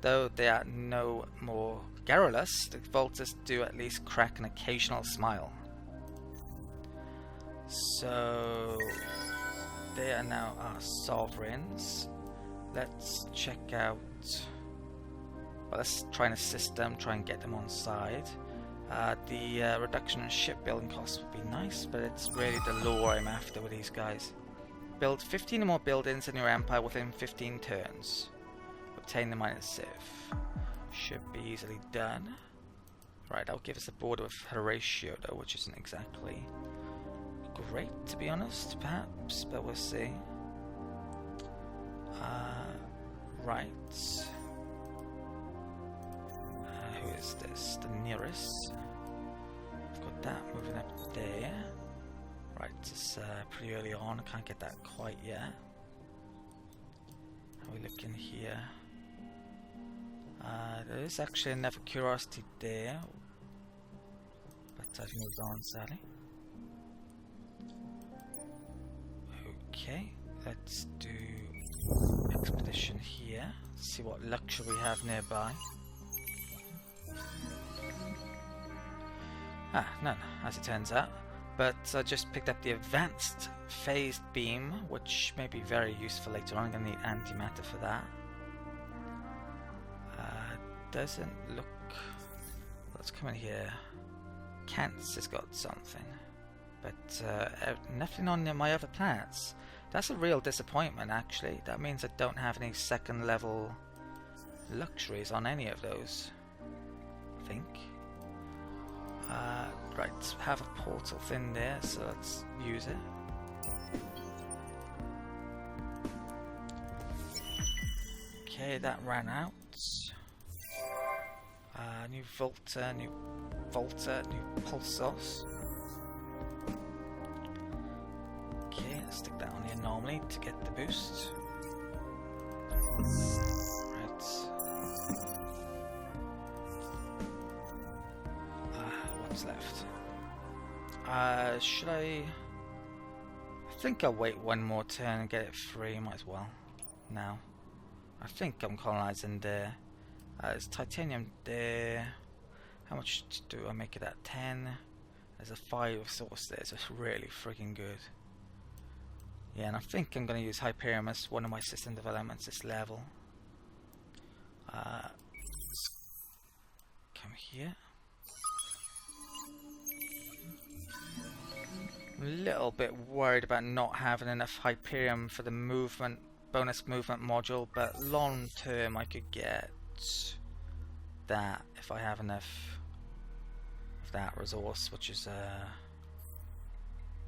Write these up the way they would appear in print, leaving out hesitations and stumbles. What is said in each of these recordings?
Though they are no more garrulous, the Vaulters do at least crack an occasional smile. So they are now our sovereigns. Let's check out. Well, let's try and assist them, try and get them on side. The reduction in shipbuilding costs would be nice, but it's really the lore I'm after with these guys. Build 15 or more buildings in your empire within 15 turns. Obtain the minor civ. Should be easily done. Right, that'll give us a border with Horatio though, which isn't exactly great to be honest, perhaps, but we'll see. Right. Who is this? The nearest. I've got that moving up there. Right, it's pretty early on. I can't get that quite yet. How are we looking here? There is actually another curiosity there, but I've moved on sadly. Okay, let's do expedition here. See what luxury we have nearby. None, as it turns out. But I just picked up the advanced phased beam, which may be very useful later on. I'm going to need antimatter for that. Doesn't look. Let's come in here. Kant's has got something, but nothing on my other planets. That's a real disappointment, actually. That means I don't have any second level luxuries on any of those, I think. Right, have a portal thing there, so let's use it. Okay, that ran out. New Vaulter, new Pulsos. Okay, let's stick that on here normally to get the boost. Right. What's left? Should I think I'll wait one more turn and get it free, might as well. Now. I think I'm colonizing there. There's titanium there. How much do I make it at? 10. There's a 5 source there, so it's really freaking good. Yeah, and I think I'm going to use Hyperion as one of my system developments this level. Let's come here. I'm a little bit worried about not having enough Hyperion for the movement, bonus movement module, but long term I could get that if I have enough of that resource, which is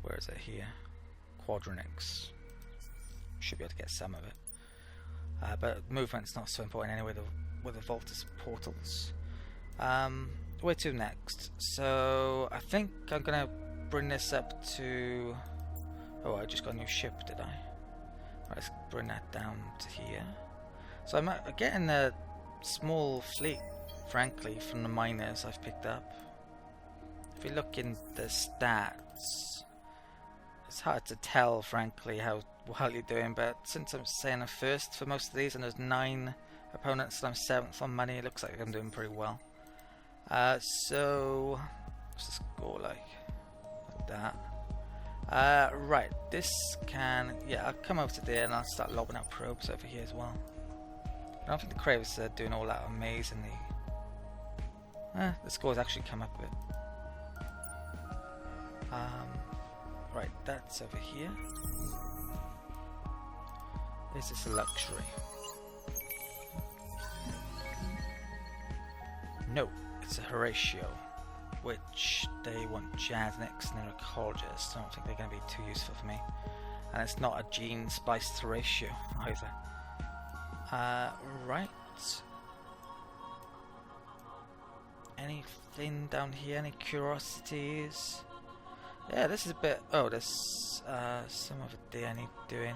where is it here? Quadronix. Should be able to get some of it, but movement's not so important anyway with the Vaulters portals. Where to next? So I think I'm gonna bring this up to. Oh, I just got a new ship, did I? Right, let's bring that down to here. So I'm getting a small fleet, frankly, from the miners I've picked up. If you look in the stats, it's hard to tell, frankly, how well you're doing, but since I'm saying I'm first for most of these and there's 9 opponents and I'm 7th on money, it looks like I'm doing pretty well. So what's the score like? Like that. Right, this can, yeah, I'll come over to there and I'll start lobbing out probes over here as well. I don't think the Cravers are doing all that amazingly. The scores actually come up a bit. Right, that's over here. Is this a luxury? No, it's a Horatio, which they want Jasniks and Ecologists. I don't think they're going to be too useful for me. And it's not a gene spliced Horatio either. Right. Anything down here? Any curiosities? Yeah, this is a bit. Oh, there's some of it there I need doing.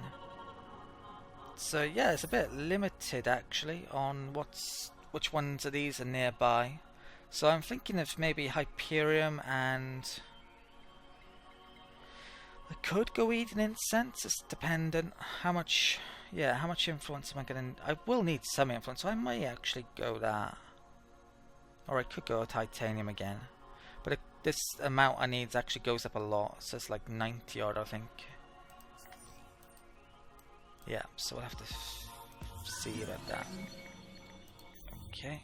So yeah, it's a bit limited actually on which ones of these are nearby. So I'm thinking of maybe Hyperion, and I could go Eden Incense. It's dependent how much yeah, how much influence am I going to... I will need some influence, so I might actually go that. Or I could go titanium again. But this amount I need actually goes up a lot, so it's like 90 odd, I think. Yeah, so we'll have to see about that. Okay.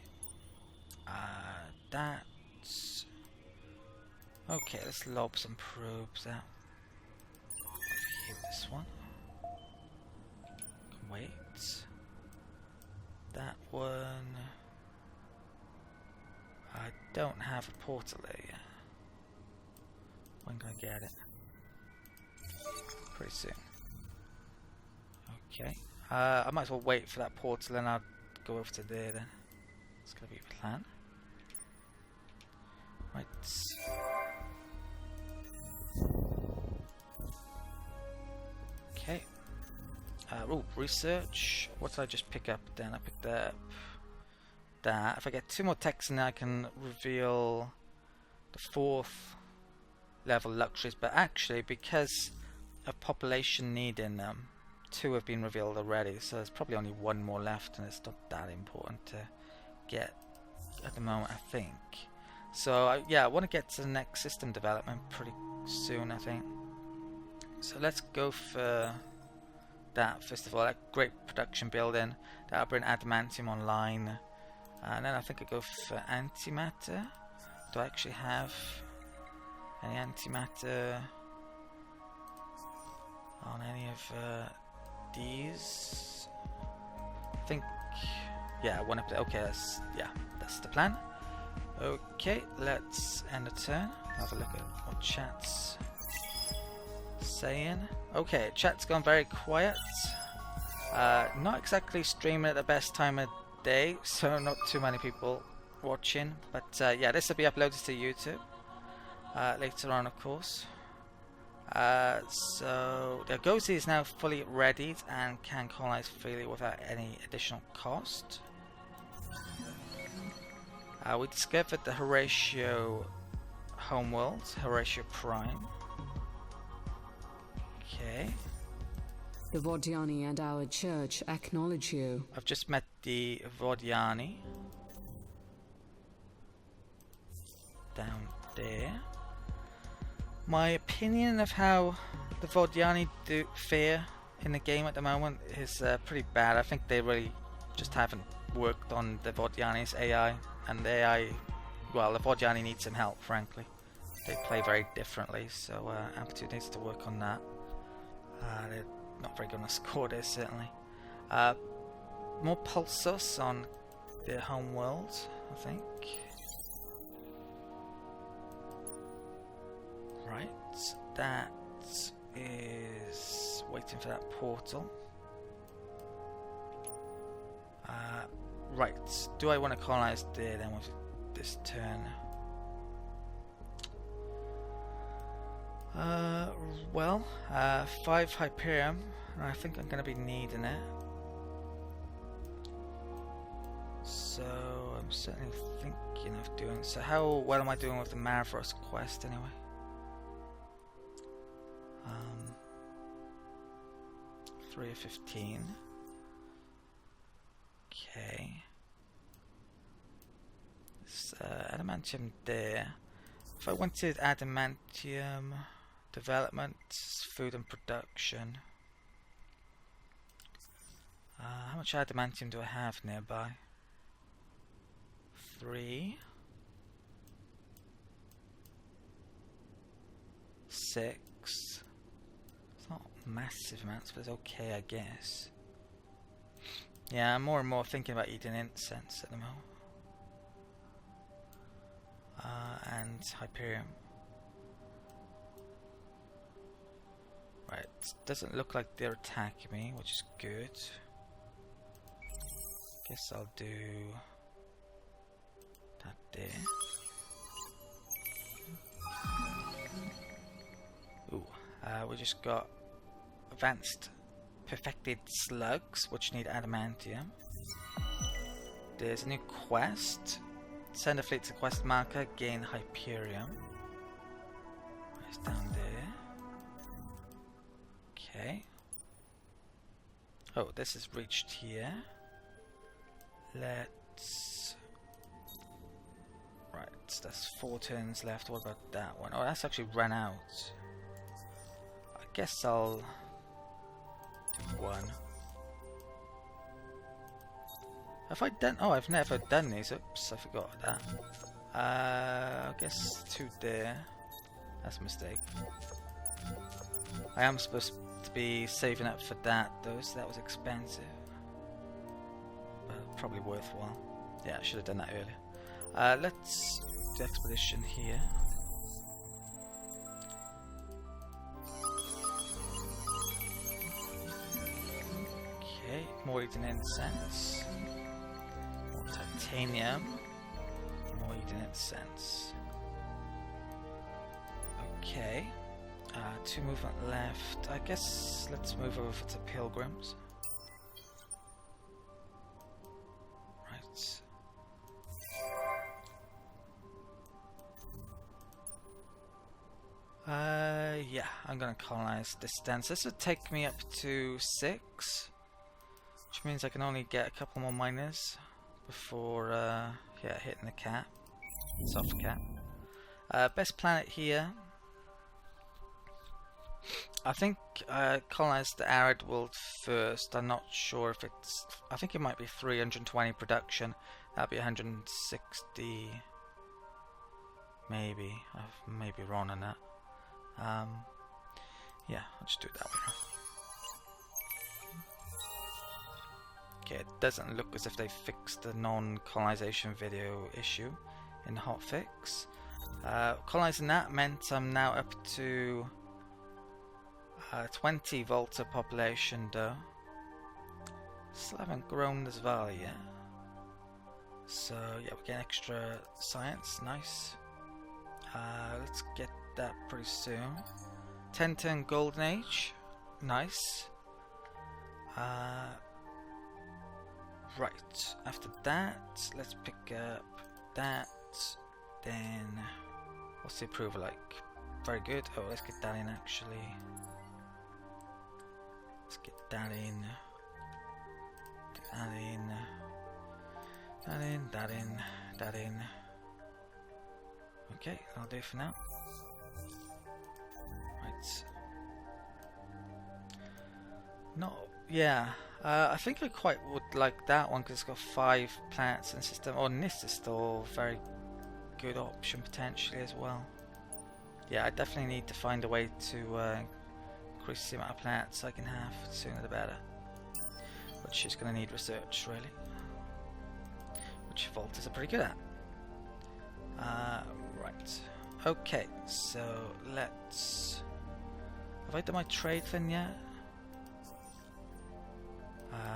That's... Okay, let's lob some probes out. Here, this one. Wait. That one... I don't have a portal there yet. When can I get it? Pretty soon. Okay. I might as well wait for that portal and I'll go over to there then. It's gonna be a plan. Right. Okay. Oh, research. What did I just pick up then? I picked up that. If I get 2 more techs in there, I can reveal the 4th level luxuries. But actually, because of population need in them, 2 have been revealed already. So there's probably only 1 more left, and it's not that important to get at the moment, I think. So yeah, I want to get to the next system development pretty soon, I think. So let's go for that first of all. That great production building. That'll bring adamantium online. And then I think I go for antimatter. Do I actually have any antimatter on any of these? I think, yeah, one up there. Okay, that's the plan. Okay, let's end the turn. Have a look at what chat's saying. Okay, chat's gone very quiet. Not exactly streaming at the best time of day, so not too many people watching. But yeah, this will be uploaded to YouTube later on, of course. So the Gozi is now fully readied and can colonize freely without any additional cost. We discovered the Horatio homeworld, Horatio Prime. Okay. The Vodiani and our church acknowledge you. I've just met the Vodiani. Down there. My opinion of how the Vodiani do fare in the game at the moment is pretty bad. I think they really just haven't worked on the Vodiani's AI. And the AI, well, the Vodiani needs some help, frankly. They play very differently, so Amplitude needs to work on that. They're not very good on the score there, certainly. More Pulsos on their home world, I think. Right, that is waiting for that portal. Right, do I want to colonize there then with this turn? Well, 5 Hyperium, and I think I'm going to be needing it. So I'm certainly thinking of doing so. How well am I doing with the Mavros quest anyway? 3 of 15. Okay. There's adamantium there. If I wanted adamantium development, food and production. How much adamantium do I have nearby? 3. 6. It's not massive amounts, but it's okay, I guess. Yeah, I'm more and more thinking about eating incense at the moment. And Hyperium. Right, doesn't look like they're attacking me, which is good. Guess I'll do that there. Ooh, we just got advanced perfected slugs, which need adamantium. There's a new quest. Send a fleet to quest marker, gain Hyperium. It's down there. Okay. Oh, this is reached here. Let's... Right, that's 4 turns left. What about that one? Oh, that's actually run out. I guess I'll do one. Have I done... Oh, I've never done these. Oops, I forgot that. I guess 2 there. That's a mistake. I am supposed to be saving up for that though, so that was expensive. But probably worthwhile. Yeah, I should have done that earlier. Let's do expedition here. Okay, more Eden incense. More titanium. More Eden incense. Okay. 2 movement left. I guess let's move over to pilgrims. Right. Yeah, I'm gonna colonize this then. So this would take me up to 6, which means I can only get a couple more miners before yeah, hitting the cap. Soft cap. Best planet here. I think colonize the arid world first. I'm not sure if it's... I think it might be 320 production. That'd be 160... Maybe. I may be wrong on that. Yeah, I'll just do it that way. Okay, it doesn't look as if they fixed the non-colonization video issue in the hotfix. Colonizing that meant I'm now up to 20 Vaulter population though. Still haven't grown as well yet. So yeah, we get extra science, nice. Let's get that pretty soon. 10 turn golden age, nice. Right, after that, let's pick up that. Then, what's the approval like? Very good. Oh, let's get that in actually. Let's get that in. Get that in. That in, that in, that in. Okay, I'll do it for now. Right. No, yeah. I think I quite would like that one because it's got 5 planets in the system. Oh, NIST is still a very good option potentially as well. Yeah, I definitely need to find a way to increase the amount of planets I can have. The sooner the better. Which is going to need research, really. Which Vaulters are pretty good at. Right. Okay, so let's... Have I done my trade thing yet?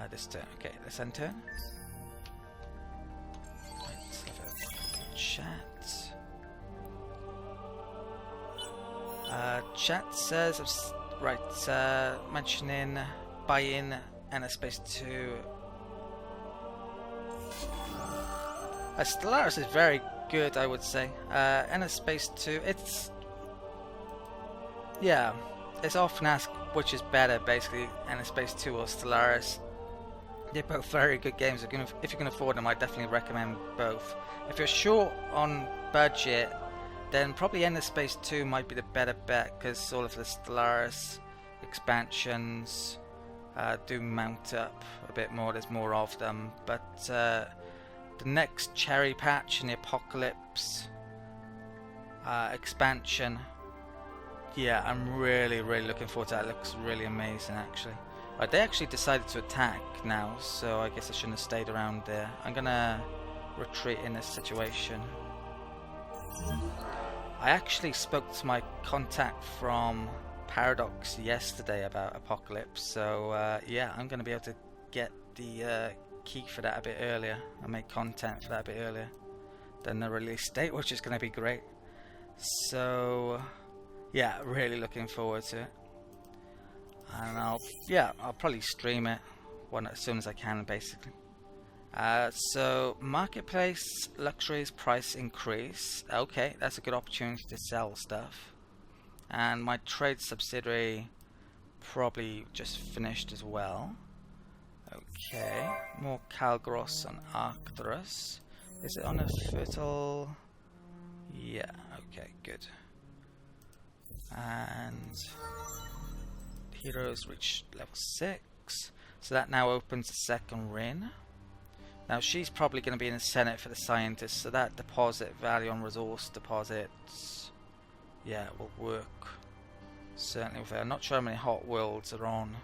This turn. Okay, this end turn. Right, let's have a chat. Chat says, right, mentioning buy-in and a space 2. Stellaris is very good, I would say. And a space 2, it's... Yeah, it's often asked which is better, basically, and a space 2 or Stellaris. They're both very good games. If you can afford them, I definitely recommend both. If you're short on budget, then probably Endless Space 2 might be the better bet, because all of the Stellaris expansions do mount up a bit more. There's more of them, but the next cherry patch in the Apocalypse expansion, yeah, I'm really looking forward to that. It looks really amazing, actually. They actually decided to attack now, so I guess I shouldn't have stayed around there. I'm gonna retreat in this situation. I actually spoke to my contact from Paradox yesterday about Apocalypse, so yeah, I'm gonna be able to get the key for that a bit earlier. I make content for that a bit earlier than the release date, which is gonna be great. So yeah, really looking forward to it. And I'll probably stream it as soon as I can, basically. So marketplace, luxuries, price increase. Okay, that's a good opportunity to sell stuff. And my trade subsidiary probably just finished as well. Okay, more Calgros on Arcturus. Is it on a fertile? Yeah, okay, good. And heroes reach level 6, so that now opens the second ring. Now she's probably going to be in the Senate for the scientists, so that deposit value on resource deposits, yeah, will work certainly with her. I'm not sure how many hot worlds are on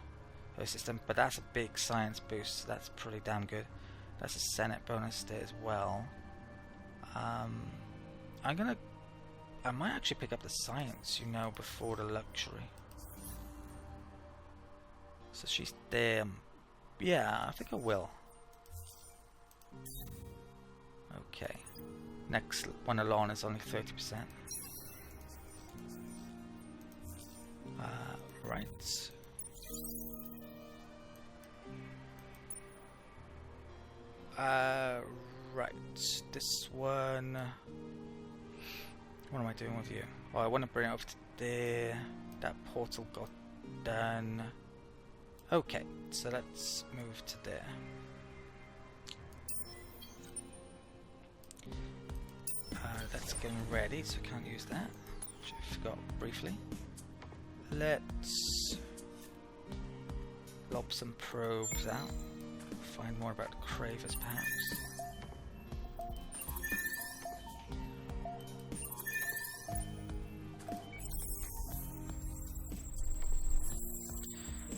her system, but that's a big science boost, so that's pretty damn good. That's a Senate bonus there as well. I might actually pick up the science, you know, before the luxury. So she's there. Yeah, I think I will. Okay. Next one along is only 30%. Right. Right. This one. What am I doing with you? Oh, I want to bring it over to there. That portal got done. Okay, so let's move to there. That's getting ready, so I can't use that. Which I forgot briefly. Let's lob some probes out. Find more about the Cravers, perhaps.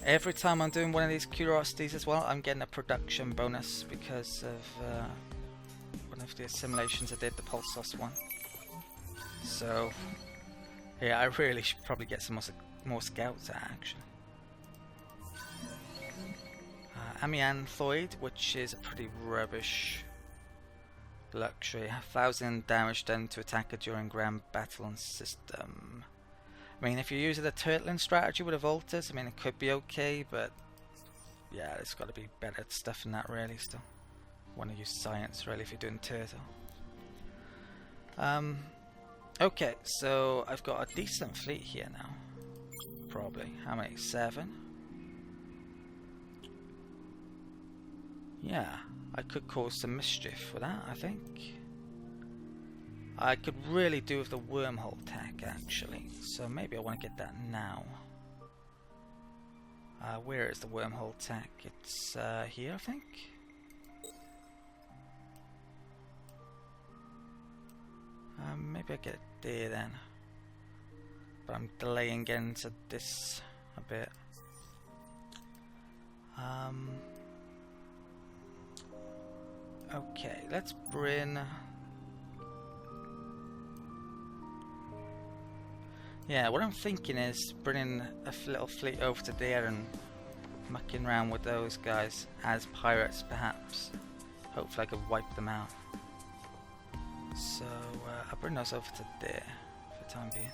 Every time I'm doing one of these curiosities as well, I'm getting a production bonus because of one of the assimilations I did, the Pulsos one. So, yeah, I really should probably get some more scouts out, actually. Amianthoid, which is a pretty rubbish luxury. 1,000 damage done to attacker during ground battle on system. I mean, if you're using the turtling strategy with the Vaulters, I mean, it could be okay, but yeah, there's got to be better stuff than that, really, still. Want to use science, really, if you're doing turtle. Okay, so I've got a decent fleet here now. Probably. How many? 7? Yeah, I could cause some mischief with that, I think. I could really do with the wormhole tech, actually, so maybe I want to get that now. Where is the wormhole tech? It's here, I think. Maybe I get it there then, but I'm delaying getting to this a bit. Okay, let's bring. Yeah, what I'm thinking is bringing a little fleet over to there and mucking around with those guys as pirates, perhaps. Hopefully I can wipe them out. So I'll bring those over to there for the time being.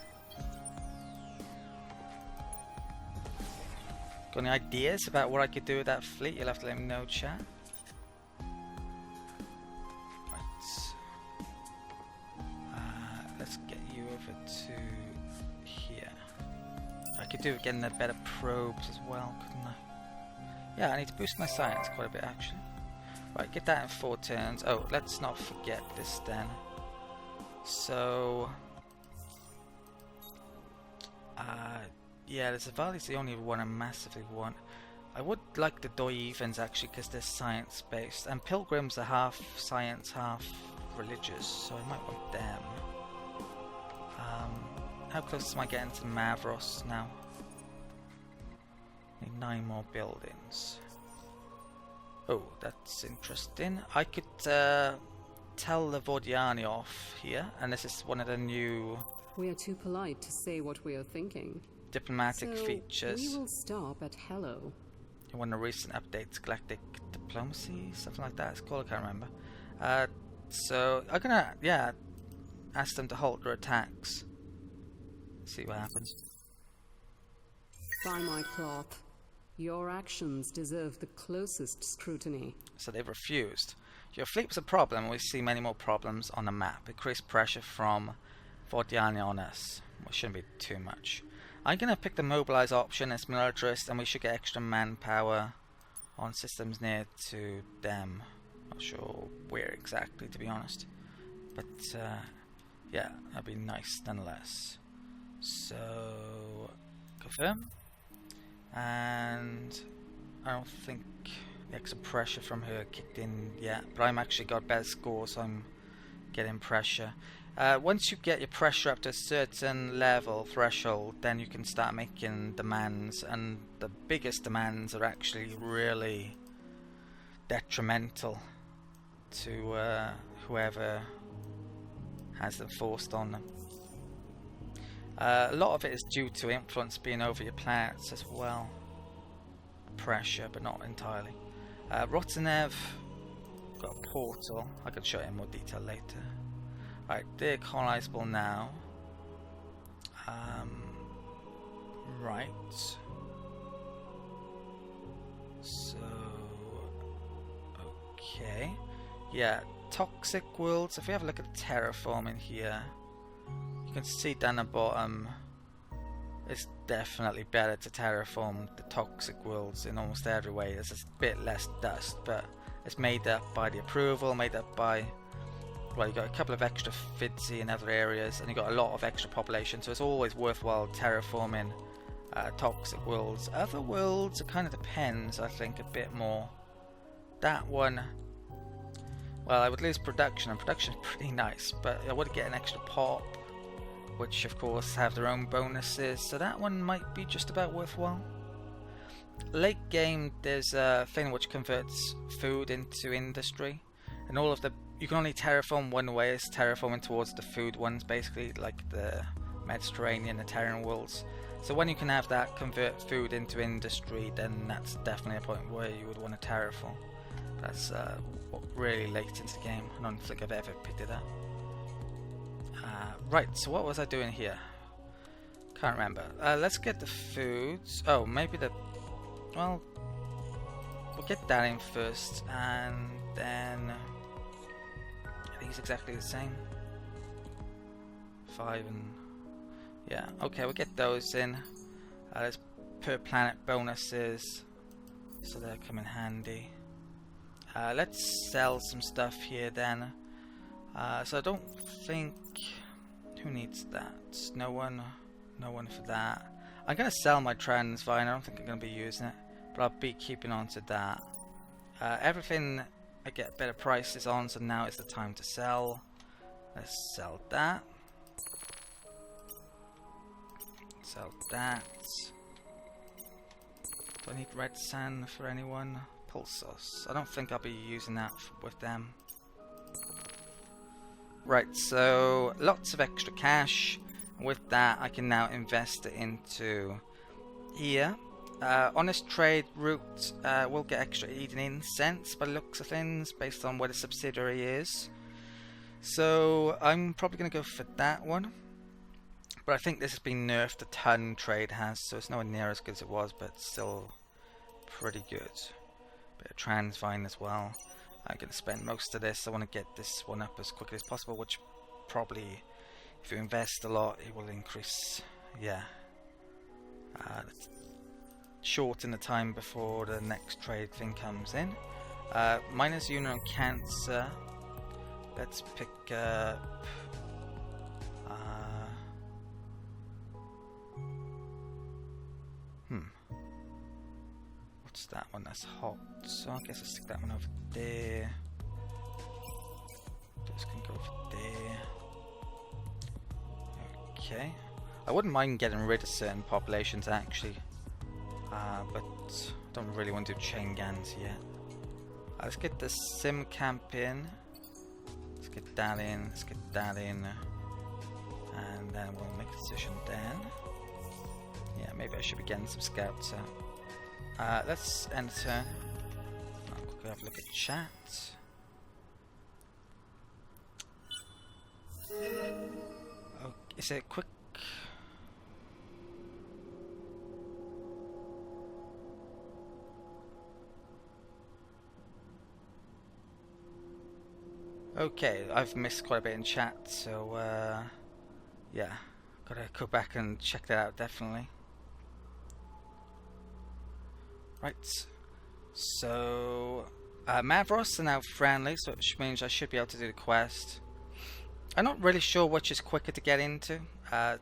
Got any ideas about what I could do with that fleet? You'll have to let me know, chat. Right. Let's get you over to here. I could do with getting a better probes as well, couldn't I? Yeah, I need to boost my science quite a bit, actually. Right, get that in 4 turns. Oh, let's not forget this then. So, yeah, the Zavali's the only one I massively want. I would like the Doivans actually, because they're science based, and Pilgrims are half science, half religious, so I might want them. How close am I getting to Mavros now? Need 9 more buildings. Oh, that's interesting. I could tell the Vordiani off here, and this is one of the new... We are too polite to say what we are thinking. Diplomatic features. We will stop at hello. One of the recent updates, Galactic Diplomacy, something like that it's called, I can't remember. So I'm gonna, yeah, ask them to halt their attacks. See what happens. By my cloth, your actions deserve the closest scrutiny. So they've refused. Your fleet was a problem, and we see many more problems on the map. Increased pressure from Vordiani on us. Well, shouldn't be too much. I'm going to pick the mobilize option as militarist, and we should get extra manpower on systems near to them. Not sure where exactly, to be honest, but yeah, that'd be nice nonetheless. So confirm, and I don't think the extra pressure from her kicked in yet, but I'm actually got better scores, so I'm getting pressure. Once you get your pressure up to a certain level threshold, then you can start making demands, and the biggest demands are actually really detrimental to whoever has them forced on them. A lot of it is due to influence being over your planets as well. Pressure, but not entirely. Rotanev got a portal. I can show you in more detail later. Right, they're colonizable now. Right. So, okay. Yeah, toxic worlds. If we have a look at terraforming here, you can see down the bottom, it's definitely better to terraform the toxic worlds in almost every way. There's a bit less dust, but it's made up by the approval, made up by, well, you got a couple of extra FIDSI in other areas, and you got a lot of extra population, so it's always worthwhile terraforming toxic worlds. Other worlds, it kind of depends, I think, a bit more. That one, well, I would lose production, and production is pretty nice, but I would get an extra pop, which of course have their own bonuses, so that one might be just about worthwhile. Late game, there's a thing which converts food into industry, and all of the, you can only terraform one way, is terraforming towards the food ones, basically, like the Mediterranean, the Terran worlds. So when you can have that convert food into industry, then that's definitely a point where you would want to terraform. That's really late into the game. I don't think I've ever picked it up. Right, so what was I doing here? Can't remember. Let's get the foods. Oh, maybe the, well, we'll get that in first, and then I think it's exactly the same. 5 and yeah, okay, we'll get those in. There's per planet bonuses, so they'll come in handy. Let's sell some stuff here then. So I don't think, who needs that? No one for that. I'm gonna sell my Transvine. I don't think I'm gonna be using it, but I'll be keeping on to that. Everything I get better prices on, so now is the time to sell. Let's sell that. Sell that. Do I need red sand for anyone? Pulsos. I don't think I'll be using that with them. Right, so lots of extra cash. With that, I can now invest it into here. Honest trade route will get extra Eden incense by the looks of things, based on where the subsidiary is. So I'm probably going to go for that one. But I think this has been nerfed a ton, trade has, so it's nowhere near as good as it was, but still pretty good. Bit of Transvine as well. I'm going to spend most of this. I want to get this one up as quickly as possible, which probably, if you invest a lot, it will increase, yeah. Shorten the time before the next trade thing comes in. Minus Unit on Cancer. Let's pick up... What's that one? That's hot. So I guess I'll stick that one over there. This can go over there. Okay. I wouldn't mind getting rid of certain populations actually. But I don't really want to do chain gans yet. Let's get the sim camp in. Let's get that in. Let's get that in. And then we'll make a decision then. Yeah, maybe I should be getting some scouts out. Let's end the turn. I'll quickly have a look at chat. Oh, is it quick? Okay, I've missed quite a bit in chat, so yeah, gotta go back and check that out definitely. Right, So, Mavros are now friendly, so which means I should be able to do the quest. I'm not really sure which is quicker to get into.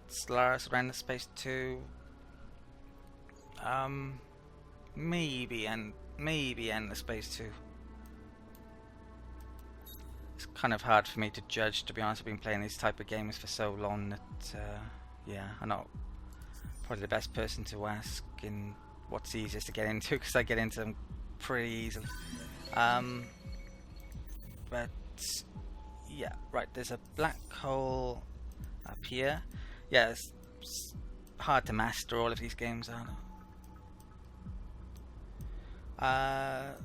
Solaris or Endless Space 2. Maybe Endless Space 2. It's kind of hard for me to judge, to be honest. I've been playing these type of games for so long that, yeah, I'm not probably the best person to ask in what's easiest to get into, because I get into them pretty easily. But yeah, right, there's a black hole up here. Yeah, it's hard to master all of these games, aren't they?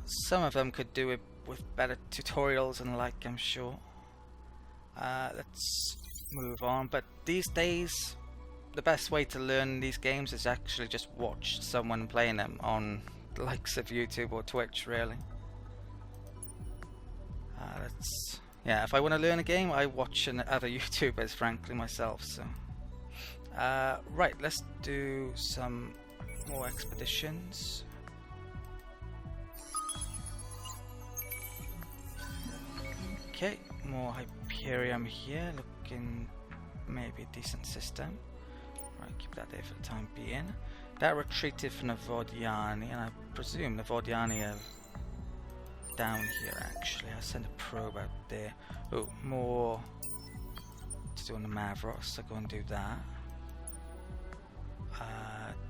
Some of them could do it with better tutorials and like, I'm sure. Let's move on. But these days, the best way to learn these games is actually just watch someone playing them on the likes of YouTube or Twitch, really. Yeah, if I want to learn a game, I watch other YouTubers, frankly, myself. So, right, let's do some more expeditions. Okay, more Hyperium here, looking maybe a decent system. Right, keep that there for the time being. That retreated from the Vaudiani, and I presume the Vaudiani are down here actually. I'll send a probe out there. Oh, more to do on the Mavros, I'll go and do that.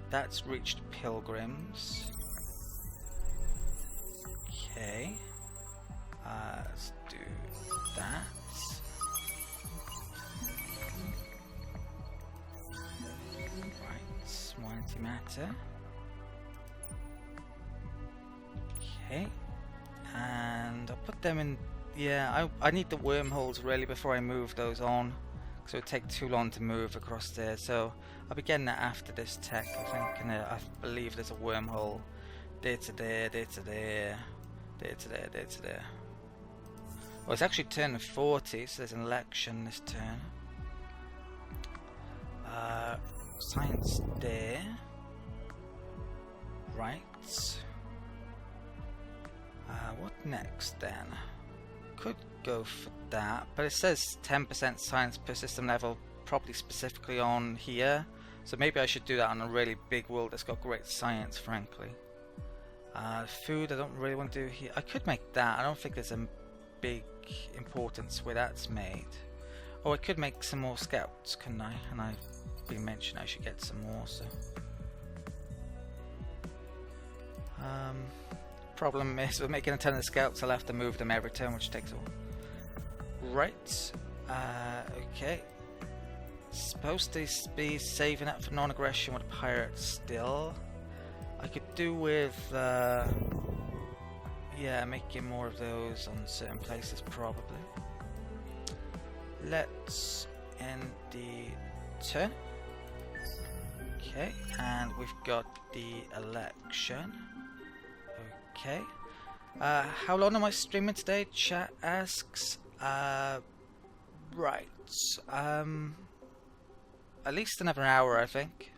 That's reached Pilgrims. Okay. Let's do that. Right, more antimatter. Okay. And I'll put them in. Yeah, I need the wormholes really before I move those on, because it would take too long to move across there. So I'll be getting that after this tech, I think. And I believe there's a wormhole there to there, there to there, there to there, there to there. Well, it's actually turn 40, so there's an election this turn. Science there. Right. What next then? Could go for that, but it says 10% science per system level, probably specifically on here. So maybe I should do that on a really big world that's got great science, frankly. Food I don't really want to do here. I could make that. I don't think there's a big importance where that's made. Oh, I could make some more scouts, couldn't I? And I've been mentioned I should get some more, so. Problem is, with making a ton of scouts, I'll have to move them every turn, which takes a while. Right. Okay. Supposed to be saving up for non-aggression with pirates still. I could do with, yeah, making more of those on certain places, probably. Let's end the turn. Okay, and we've got the election. Okay. How long am I streaming today? Chat asks. Right. At least another hour, I think.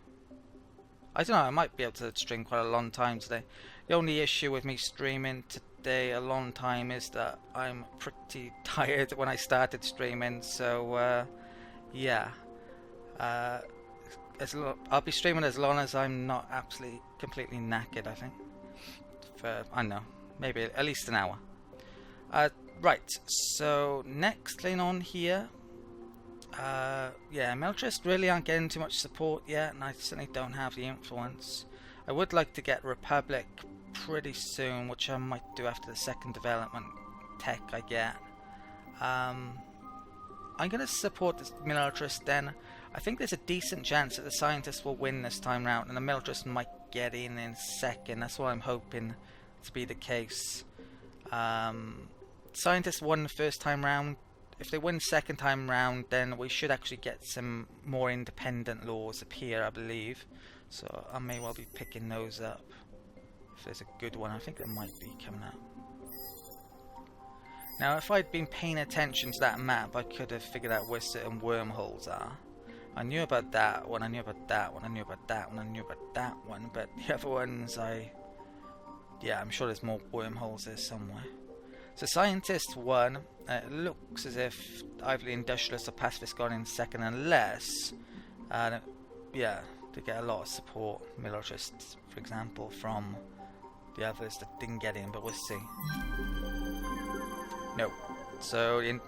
I don't know, I might be able to stream quite a long time today. The only issue with me streaming today a long time is that I'm pretty tired when I started streaming, so yeah. I'll be streaming as long as I'm not absolutely completely knackered, I think. For, I don't know, maybe at least an hour. Right, so next thing on here. Yeah, militarists really aren't getting too much support yet, and I certainly don't have the influence. I would like to get Republic pretty soon, which I might do after the second development tech I get. I'm going to support the militarists then. I think there's a decent chance that the scientists will win this time round, and the militarists might get in second. That's what I'm hoping to be the case. Scientists won the first time round. If they win second time round, then we should actually get some more independent laws appear, I believe. So I may well be picking those up. If there's a good one, I think there might be coming up. Now, if I'd been paying attention to that map, I could have figured out where certain wormholes are. I knew about that one, I knew about that one, I knew about that one, I knew about that one, but the other ones I yeah, I'm sure there's more wormholes there somewhere. So Scientist 1, it looks as if either the Industrialist or Pacifist got in second, unless, yeah, they get a lot of support, militarists, for example, from the others that didn't get in, but we'll see. No. So the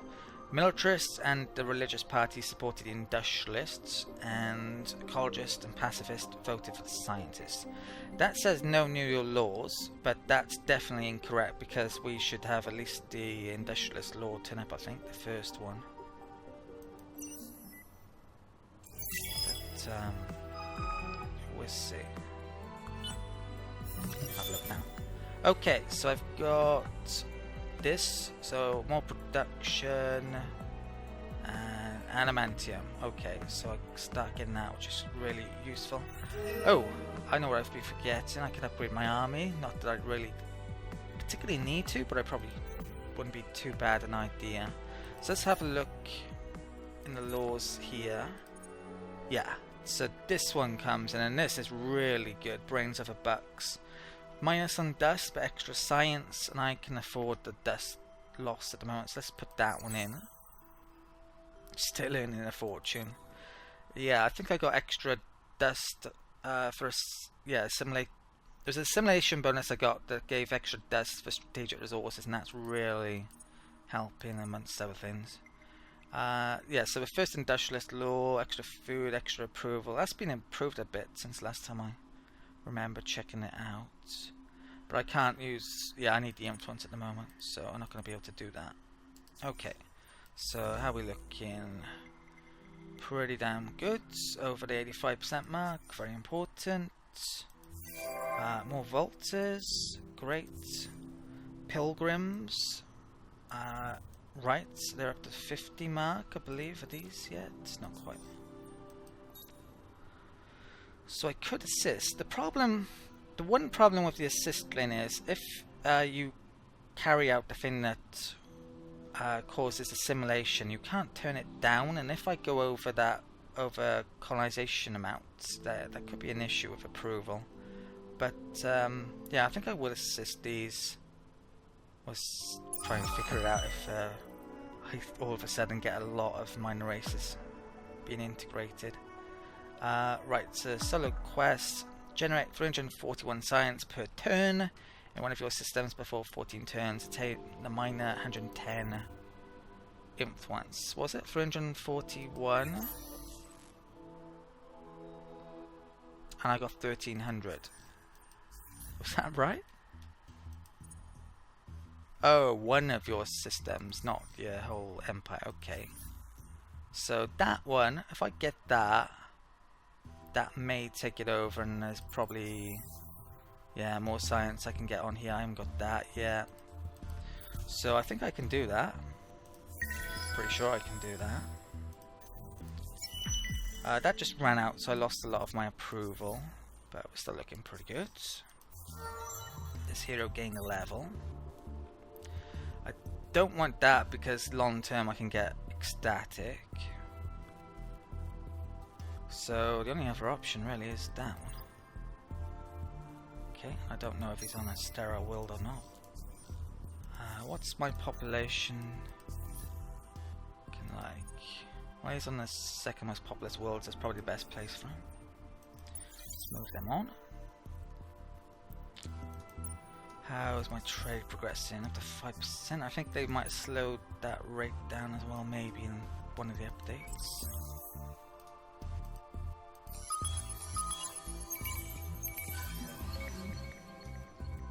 militarists and the religious party supported the industrialists, and ecologists and pacifists voted for the scientists. That says no new laws, but that's definitely incorrect, because we should have at least the industrialist law turn up, I think, the first one. But, we'll see. Have a look now. Okay, so I've got this, so more production and adamantium. Okay, so I start getting that, which is really useful. Oh, I know what I've been forgetting. I could upgrade my army. Not that I really particularly need to, but I probably wouldn't be too bad an idea. So let's have a look in the laws here. Yeah, so this one comes in, and this is really good. Brains over bucks. Minus on dust, but extra science, and I can afford the dust loss at the moment, so let's put that one in. Still earning a fortune. Yeah, I think I got extra dust for assimilate. There's a assimilation bonus I got that gave extra dust for strategic resources, and that's really helping amongst other things. Yeah, so the first industrialist law, extra food, extra approval. That's been improved a bit since last time I remember checking it out. But I can't use... yeah, I need the influence at the moment, so I'm not going to be able to do that. Okay, so how are we looking? Pretty damn good. Over the 85% mark, very important. More Vaulters, great. Pilgrims. Right, they're up to 50 mark, I believe, are these yet? Not quite. So I could assist. The one problem with the assist lane is if you carry out the thing that causes assimilation, you can't turn it down, and if I go over that colonization amounts, that could be an issue with approval. But yeah, I think I would assist these. Was trying to figure it out if I all of a sudden get a lot of minor races being integrated. Right, so solo quest. Generate 341 science per turn in one of your systems before 14 turns. Take the minor 110 influence. Was it 341? And I got 1300. Was that right? Oh, one of your systems, not your whole empire. Okay. So that one, if I get that, that may take it over, and there's probably, yeah, more science I can get on here. I haven't got that yet. So I think I can do that. Pretty sure I can do that. That just ran out, so I lost a lot of my approval, but we're still looking pretty good. This hero gained a level. I don't want that because long term I can get ecstatic. So the only other option really is that one. Okay, I don't know if he's on a sterile world or not. What's my population? Well, he's on the second most populous world, so that's probably the best place for him. Let's move them on. How is my trade progressing? Up to 5%. I think they might have slowed that rate down as well, maybe in one of the updates.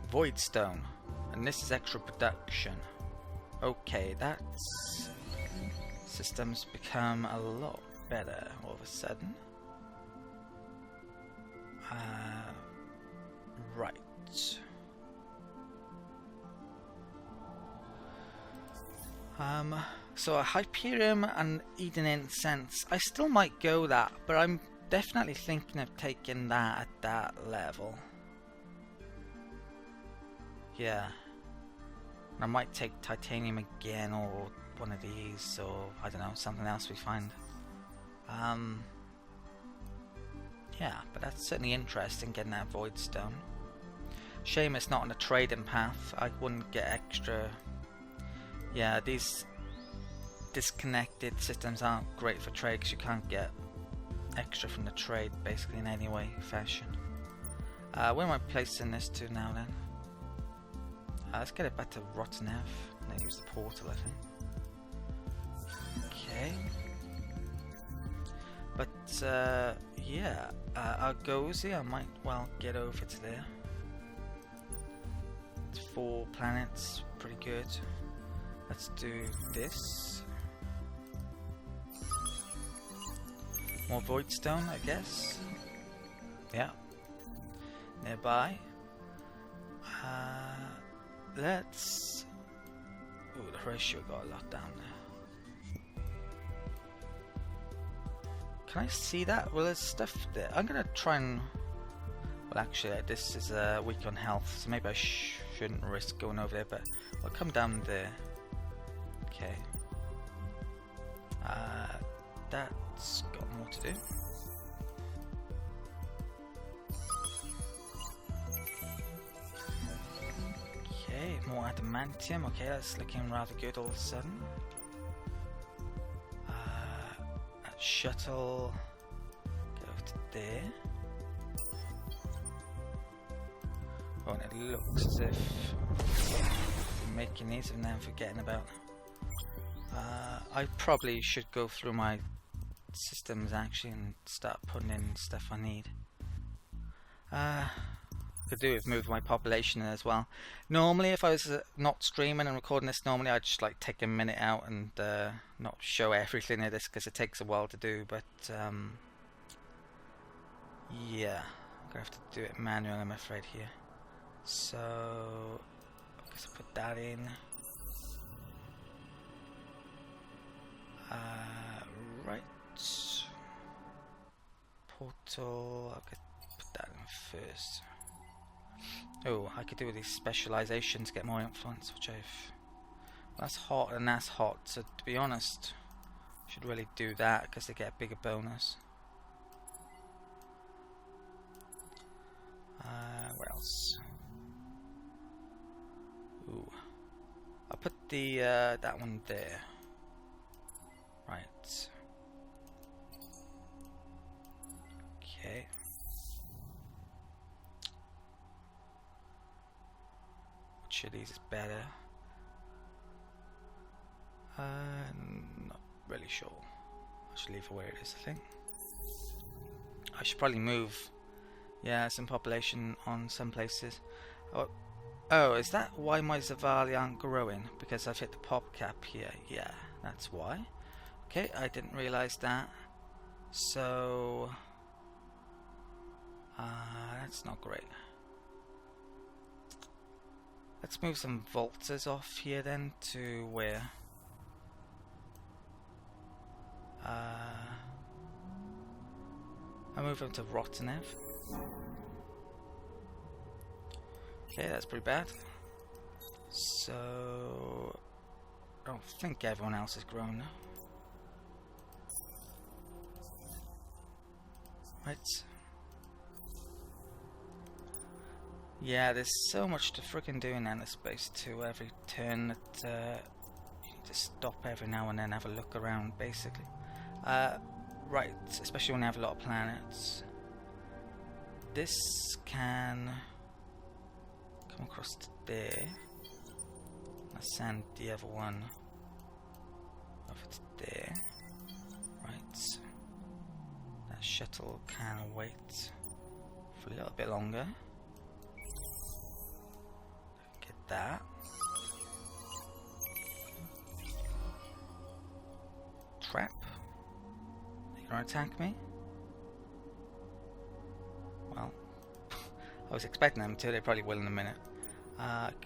Voidstone, and this is extra production. Okay, that's... systems become a lot better all of a sudden. Right. So a Hyperium and Eden Incense, I still might go that, but I'm definitely thinking of taking that at that level. Yeah. And I might take Titanium again, or one of these, or I don't know, something else we find. Yeah, but that's certainly interesting, getting that Voidstone. Shame it's not on a trading path. I wouldn't get extra. Yeah, these disconnected systems aren't great for trade because you can't get extra from the trade basically in any way, fashion. Where am I placing this to now then? Let's get it back to Rottenev and then use the portal, I think. Okay. But yeah, Argosy, I might well get over to there. It's 4 planets, pretty good. Let's do this. More Voidstone, I guess. Yeah. Nearby. Let's... Ooh, the ratio got a lot down there. Can I see that? Well, there's stuff there. I'm gonna try and... Well, actually, this is weak on health, so maybe I shouldn't risk going over there, but I'll come down there. Okay. That's got more to do. Okay, more adamantium. Okay, that's looking rather good all of a sudden. Shuttle. Go to there. Oh, and it looks as if I'm making these and then forgetting about. I probably should go through my systems actually and start putting in stuff I need. Could do with moving my population in as well. Normally, if I was not streaming and recording this, normally I'd just like take a minute out and not show everything of this because it takes a while to do. But yeah, I'm gonna have to do it manually, I'm afraid here. So I guess I'll put that in. Right. Portal. I'll put that in first. Oh, I could do with these specializations to get more influence, which I've... Well, that's hot and that's hot, so to be honest, I should really do that because they get a bigger bonus. Where else? Ooh. I'll put the that one there. Right. Okay. Which of these is better? Not really sure. I should leave it where it is, I think. I should probably move, yeah, some population on some places. Oh, is that why my Zavali aren't growing? Because I've hit the pop cap here. Yeah, that's why. Okay, I didn't realise that. So... that's not great. Let's move some Vaulters off here then to where? I'll move them to Rottenev. Okay, that's pretty bad. So... I don't think everyone else has grown now. Right. Yeah, there's so much to frickin' do in Endless Space 2 every turn that you need to stop every now and then, have a look around basically. Right, especially when you have a lot of planets. This can come across to there. I'll send the other one over to there. Right. That shuttle can wait for a little bit longer. Get that. Trap. They're gonna attack me? Well, I was expecting them to, they probably will in a minute.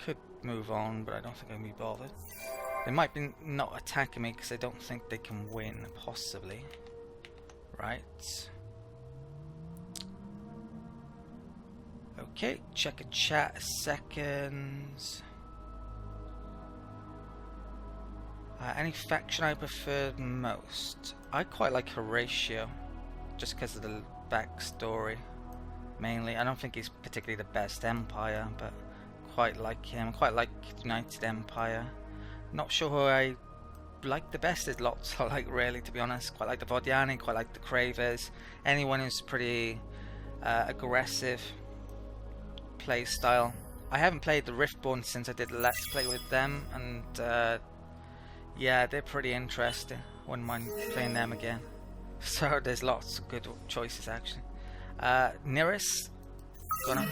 Could move on, but I don't think I'm gonna be bothered. They might be not attacking me because they don't think they can win, possibly. Right. Okay, check a chat a second. Any faction I prefer most? I quite like Horatio, just because of the backstory. mainly. I don't think he's particularly the best Empire, but quite like him. Quite like United Empire. Not sure who I like the best. There's lots I like, really, to be honest. Quite like the Vodiani, quite like the Cravers. Anyone who's pretty aggressive play style. I haven't played the Riftborn since I did the Let's Play with them, and yeah, they're pretty interesting. Wouldn't mind playing them again. So there's lots of good choices, actually. Neris gonna...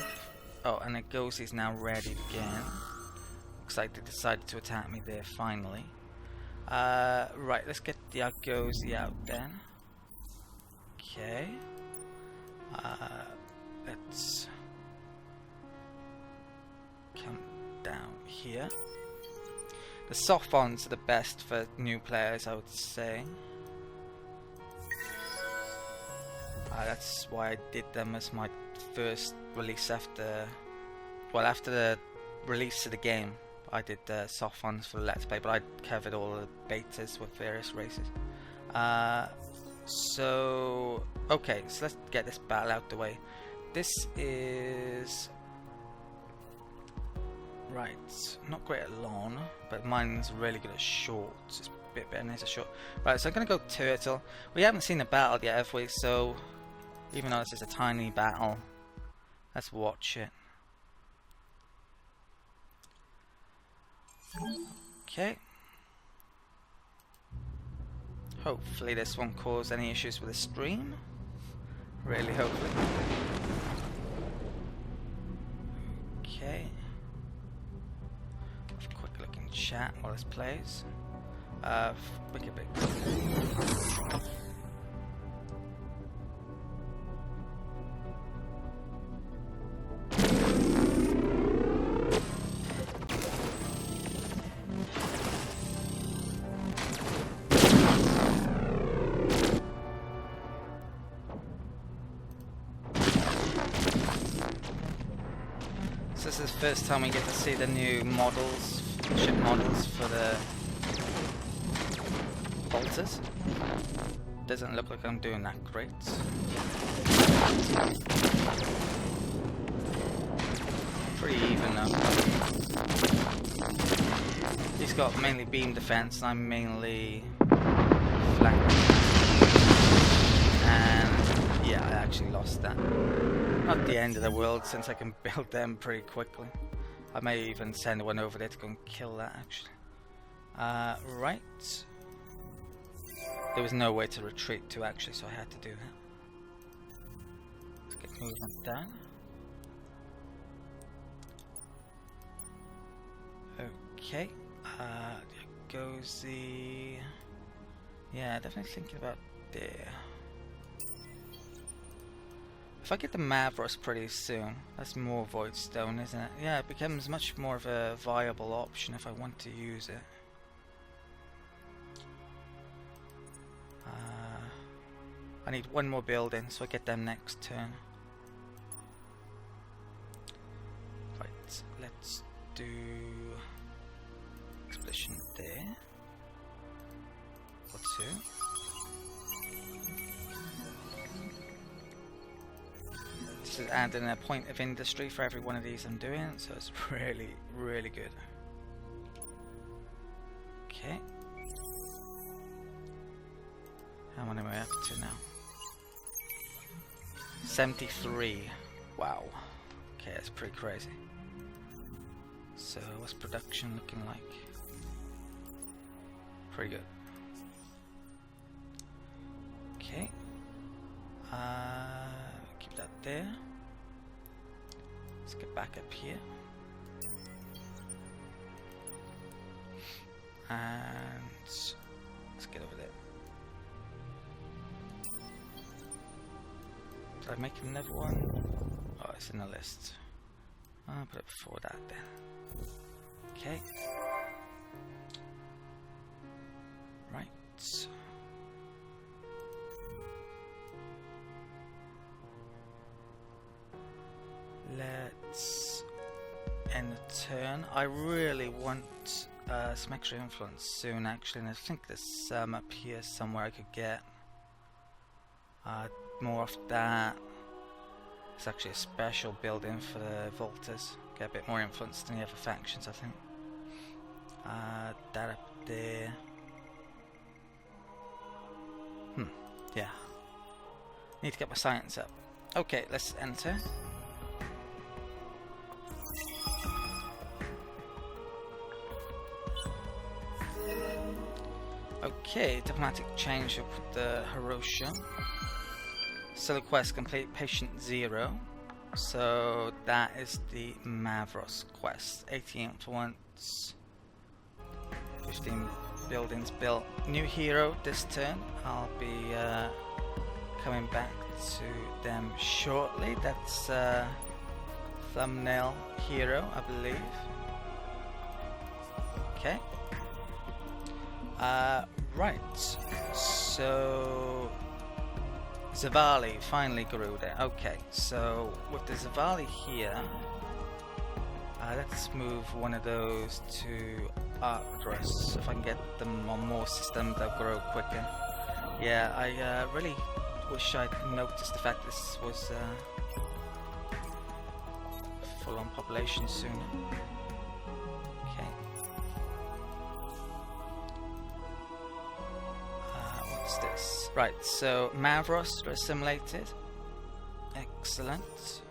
Oh, and Agozi's now ready again. Looks like they decided to attack me there finally. Right, let's get the Agozi out then. Okay. Let's come down here. The soft ones are the best for new players, I would say. That's why I did them as my first release after... Well, after the release of the game, I did the soft ones for the Let's Play, but I covered all the betas with various races. So, okay, so let's get this battle out the way. This is... Right, not great at long, but mine's really good at short. It's a bit better than his at short. Right, so I'm going to go Turtle. We haven't seen the battle yet, have we? So, even though this is a tiny battle, let's watch it. Okay. Hopefully this won't cause any issues with the stream. Really, hopefully. Okay. Have a quick look in chat while this plays. Wicked big. This is the first time we get to see the new models, ship models for the Vaulters. Doesn't look like I'm doing that great. Pretty even though. He's got mainly beam defense, and I'm mainly flank. And yeah, I actually lost that. Not the end of the world, since I can build them pretty quickly. I may even send one over there to go and kill that, actually. Right. There was no way to retreat to, actually, so I had to do that. Let's get movement down. Okay. There goes the... Yeah, definitely thinking about there. If I get the Mavros pretty soon, that's more Voidstone, isn't it? Yeah, it becomes much more of a viable option if I want to use it. I need one more building, so I get them next turn. Right, let's do expedition there. Or two. This is adding a point of industry for every one of these I'm doing, so it's really, really good. Okay. How many am I up to now? 73. Wow. Okay, that's pretty crazy. So, what's production looking like? Pretty good. Okay. Keep that there. Let's get back up here. And let's get over there. Did I make another one? Oh, it's in the list. I'll put it before that then. Okay. Right. Let's end the turn. I really want some extra influence soon, actually, and I think there's some up here somewhere I could get more of that. It's actually a special building for the Vaulters. Get a bit more influence than the other factions, I think. That up there. Yeah. Need to get my science up. Okay, let's enter. Okay, diplomatic change up with the Hiroshima. Solo quest complete, patient 0. So that is the Mavros quest. 80 influence. 15 buildings built. New hero this turn. I'll be coming back to them shortly. That's thumbnail hero, I believe. Okay. Right. So Zavali finally grew there. Okay. So with the Zavali here, let's move one of those to Arcturus. If I can get them on more systems, they'll grow quicker. Yeah, I really wish I'd noticed the fact this was full-on population sooner. Okay. What's this? Right, so Mavros are assimilated. Excellent.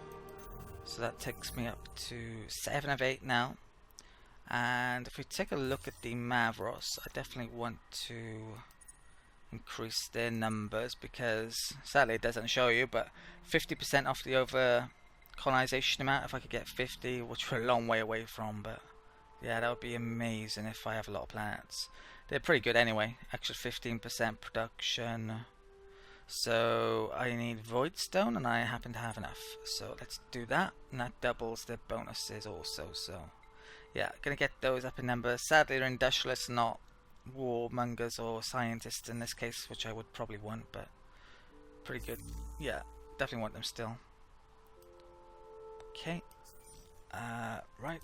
So that takes me up to 7 of 8 now. And if we take a look at the Mavros, I definitely want to increase their numbers because sadly it doesn't show you, but 50% off the over colonization amount if I could get 50, which we're a long way away from, but yeah, that would be amazing if I have a lot of planets. They're pretty good anyway, extra 15% production. So I need Voidstone and I happen to have enough, so let's do that, and that doubles their bonuses also. So yeah, gonna get those up in numbers. Sadly they're industrialists, not warmongers or scientists in this case, which I would probably want, but pretty good. Yeah, definitely want them still. Okay. Right.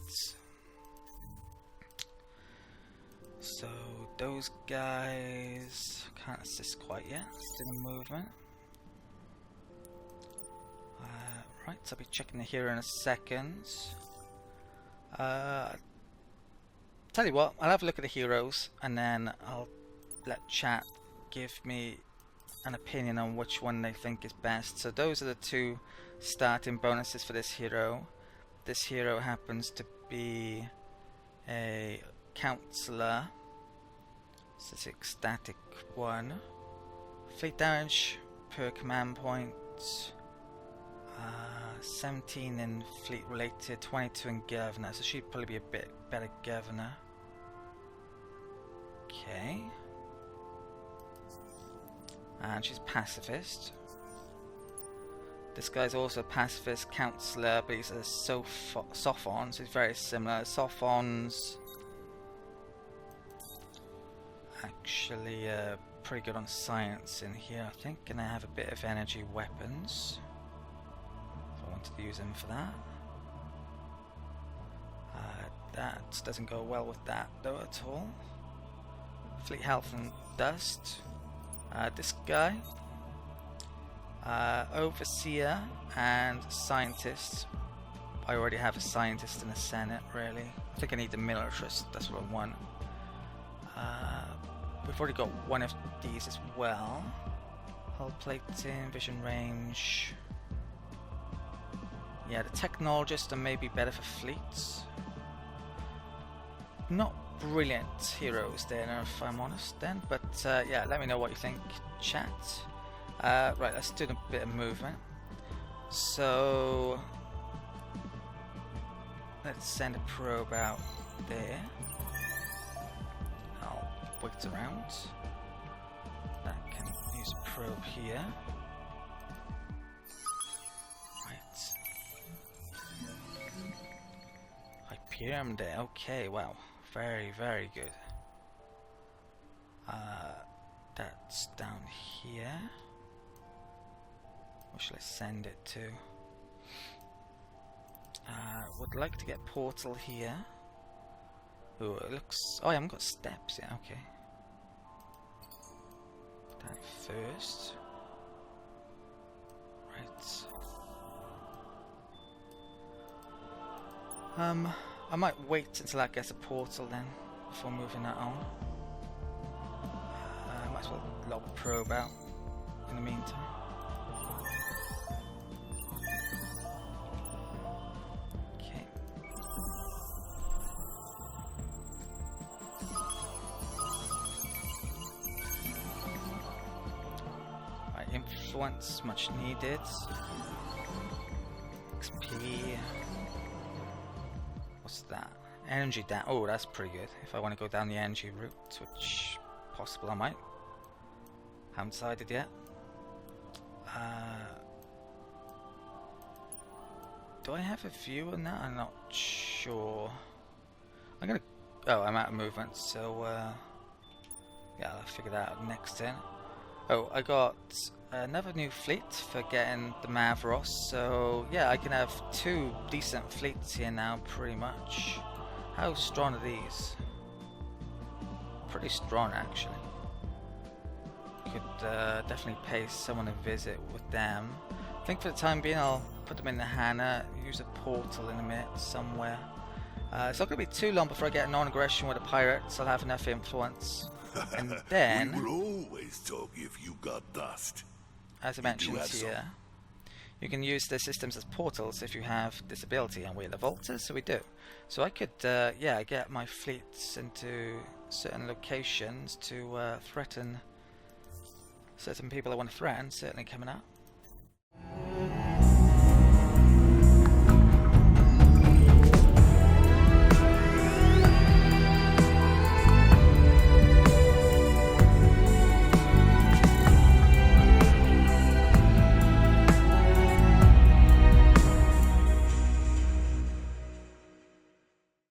So those guys can't assist quite yet. Still in movement. Right, so I'll be checking the hero in a second. Tell you what, I'll have a look at the heroes and then I'll let chat give me an opinion on which one they think is best. So those are the two starting bonuses for this hero. This hero happens to be a counselor. So it's a static one. Fleet damage per command point. 17 in fleet related, 22 in governor. So she'd probably be a bit better governor. Okay. And she's pacifist. This guy's also a pacifist counselor, but he's a Sophon, so he's very similar. Sophons actually pretty good on science in here, I think, and I have a bit of energy weapons. If I wanted to use them for that. That doesn't go well with that though at all. Fleet health and dust. This guy, overseer and scientist. I already have a scientist in the Senate, really. I think I need the militarist, that's what I want. We've already got one of these as well. Hull plating, vision range. Yeah, the technologists are maybe better for fleets. Not brilliant heroes there, if I'm honest then, but yeah, let me know what you think, chat. Right, let's do a bit of movement. So let's send a probe out there. I'll wait around. That can use a probe here. Right. Hyperion there, okay, wow. Very, very good. That's down here. Where shall I send it to? Would like to get portal here. Oh, it looks. Oh, I haven't got steps yet. Okay. That first. Right. I might wait until that gets a portal then before moving that on. Might as well lob a probe out in the meantime. Okay. Right, influence, much needed. XP. What's that? Energy down. Oh, that's pretty good. If I want to go down the energy route, which possible I might. Haven't decided yet. Do I have a view on that? I'm not sure. I'm gonna. Oh, I'm out of movement, so yeah, I'll figure that out next turn. Oh, I got another new fleet for getting the Mavros, so yeah, I can have 2 decent fleets here now, pretty much. How strong are these? Pretty strong, actually. Could definitely pay someone a visit with them. I think for the time being I'll put them in the Hannah, use a portal in a minute somewhere. It's not going to be too long before I get a non-aggression with the pirates. I'll have enough influence. And then... we will always talk if you got dust. As I mentioned here, you can use the systems as portals if you have this ability, and we're the Vaulters, so we do. So I could, yeah, get my fleets into certain locations to threaten certain people I want to threaten, certainly coming up.